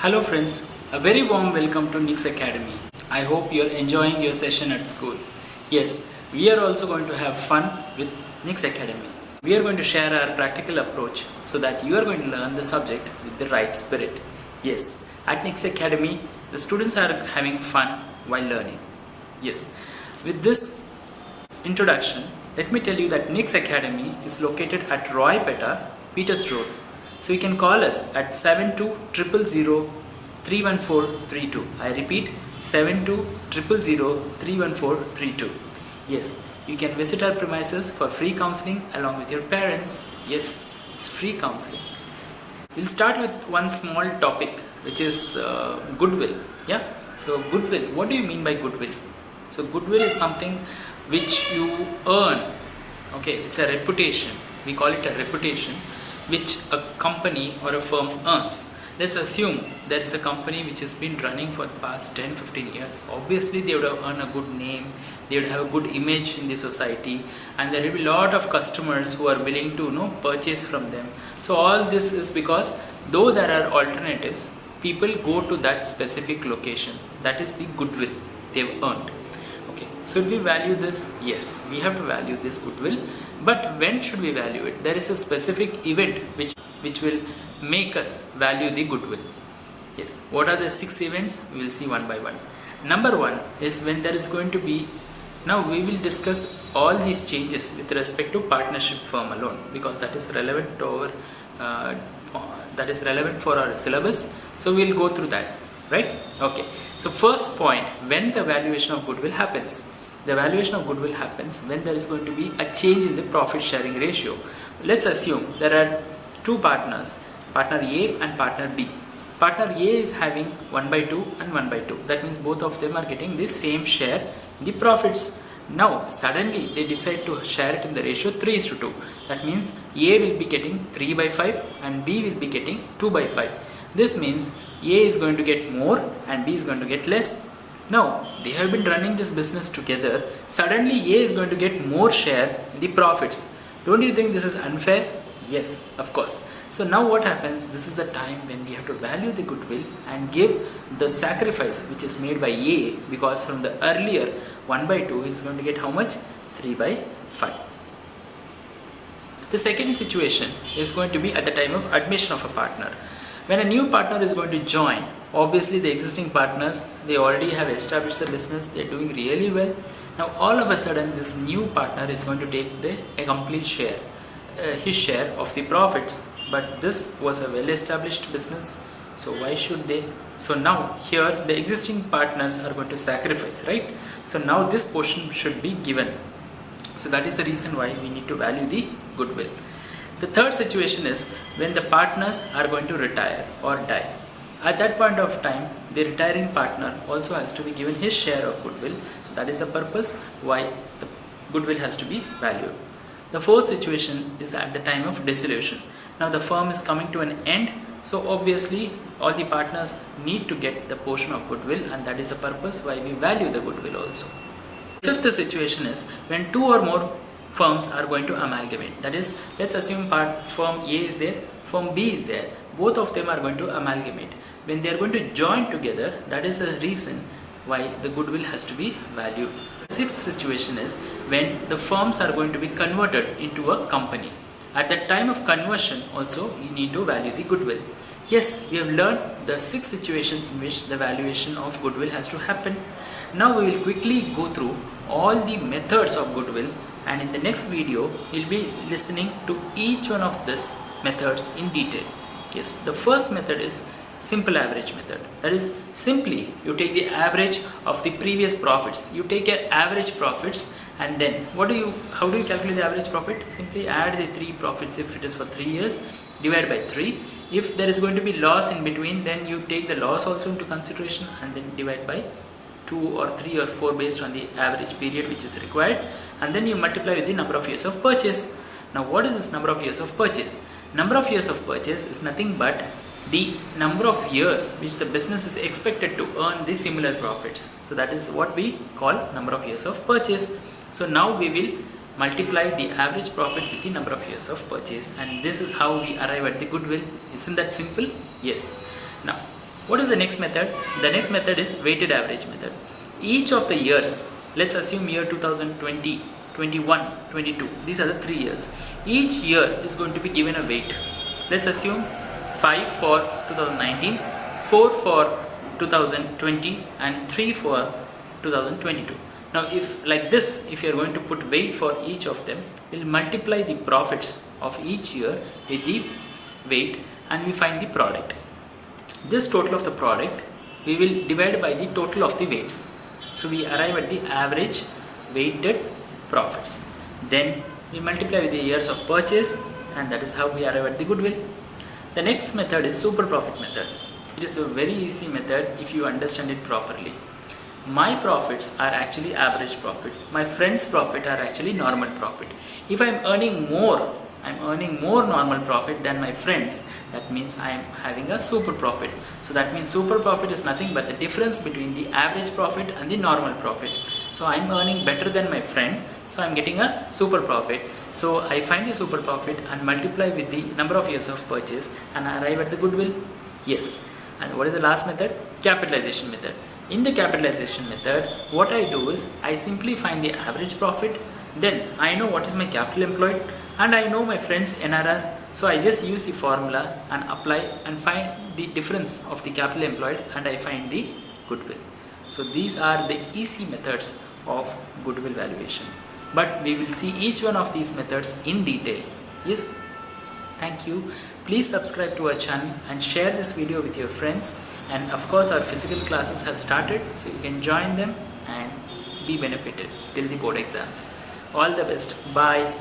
Hello friends, a very warm welcome to Nix Academy. I hope you're enjoying your session at school. Yes, we are also going to have fun with Nix Academy. We are going to share our practical approach so that you are going to learn the subject with the right spirit. Yes, at Nix Academy, the students are having fun while learning. Yes, with this introduction, let me tell you that Nix Academy is located at Roy Peta, Peters Road. So you can call us at 7200031432. I repeat, 7200031432. Yes, you can visit our premises for free counseling along with your parents. Yes, it's free counseling. We'll start with one small topic, which is goodwill. Yeah. So goodwill. What do you mean by goodwill? So goodwill is something which you earn. Okay, it's a reputation. We call it a reputation which a company or a firm earns. Let's assume there is a company which has been running for the past 10-15 years. Obviously, they would have earned a good name, they would have a good image in the society, and there will be a lot of customers who are willing to purchase from them. So all this is because though there are alternatives, people go to that specific location. That is the goodwill they've earned. Should we value this? Yes, we have to value this goodwill. But when should we value it? There is a specific event which will make us value the goodwill. Yes, what are the 6 events? We will see one by one. Number 1 is when there is going to be, now we will discuss all these changes with respect to partnership firm alone, because that is relevant to our, for our syllabus. So we will go through that. Right? Okay. So first point, when the valuation of goodwill happens. The valuation of goodwill happens when there is going to be a change in the profit sharing ratio. Let's assume there are two partners, partner A and partner B. Partner A is having 1/2 and 1/2. That means both of them are getting the same share in the profits. Now suddenly they decide to share it in the ratio 3:2. That means A will be getting 3/5 and B will be getting 2/5. This means A is going to get more and B is going to get less. Now, they have been running this business together. Suddenly, A is going to get more share in the profits. Don't you think this is unfair? Yes, of course. So now what happens? This is the time when we have to value the goodwill and give the sacrifice which is made by A, because from the earlier 1/2 he is going to get how much? 3/5. The second situation is going to be at the time of admission of a partner. When a new partner is going to join, obviously the existing partners, they already have established the business, they are doing really well. Now all of a sudden this new partner is going to take a complete share, his share of the profits. But this was a well established business, so why should they? So now here the existing partners are going to sacrifice, right? So now this portion should be given. So that is the reason why we need to value the goodwill. The third situation is when the partners are going to retire or die. At that point of time, the retiring partner also has to be given his share of goodwill. So that is the purpose why the goodwill has to be valued. The fourth situation is at the time of dissolution. Now the firm is coming to an end, so obviously all the partners need to get the portion of goodwill, and that is the purpose why we value the goodwill also. The fifth situation is when two or more firms are going to amalgamate. That is, let's assume firm A is there, firm B is there. Both of them are going to amalgamate. When they are going to join together, that is the reason why the goodwill has to be valued. The sixth situation is when the firms are going to be converted into a company. At the time of conversion also, you need to value the goodwill. Yes, we have learned the sixth situation in which the valuation of goodwill has to happen. Now we will quickly go through all the methods of goodwill, and in the next video we'll be listening to each one of these methods in detail. Yes, the first method is simple average method. That is, simply you take the average of the previous profits. You take an average profits, and then how do you calculate the average profit? Simply add the 3 profits if it is for 3 years, divide by 3. If there is going to be loss in between, then you take the loss also into consideration and then divide by 2 or 3 or 4 based on the average period which is required, and then you multiply with the number of years of purchase. Now what is this number of years of purchase? Number of years of purchase is nothing but the number of years which the business is expected to earn the similar profits. So that is what we call number of years of purchase. So now we will multiply the average profit with the number of years of purchase, and this is how we arrive at the goodwill. Isn't that simple? Yes. Now What is the next method? The next method is weighted average method. Each of the years, let's assume year 2020, 21, 22, these are the 3 years. Each year is going to be given a weight. Let's assume 5 for 2019, 4 for 2020 and 3 for 2022. Now if like this, if you are going to put weight for each of them, we'll multiply the profits of each year with the weight and we find the product. This total of the product we will divide by the total of the weights. So we arrive at the average weighted profits. Then we multiply with the years of purchase and that is how we arrive at the goodwill. The next method is super profit method. It is a very easy method if you understand it properly. My profits are actually average profit. My friend's profit are actually normal profit. If I am earning more normal profit than my friends, that means I am having a super profit. So that means super profit is nothing but the difference between the average profit and the normal profit. So I am earning better than my friend, so I am getting a super profit. So I find the super profit and multiply with the number of years of purchase and arrive at the goodwill. Yes. And what is the last method? Capitalization method. In the capitalization method, what I do is I simply find the average profit, then I know what is my capital employed and I know my friend's NRR. So I just use the formula and apply and find the difference of the capital employed and I find the goodwill. So these are the easy methods of goodwill valuation. But we will see each one of these methods in detail. Yes. Thank you. Please subscribe to our channel and share this video with your friends. And of course our physical classes have started, so you can join them and be benefited till the board exams. All the best. Bye.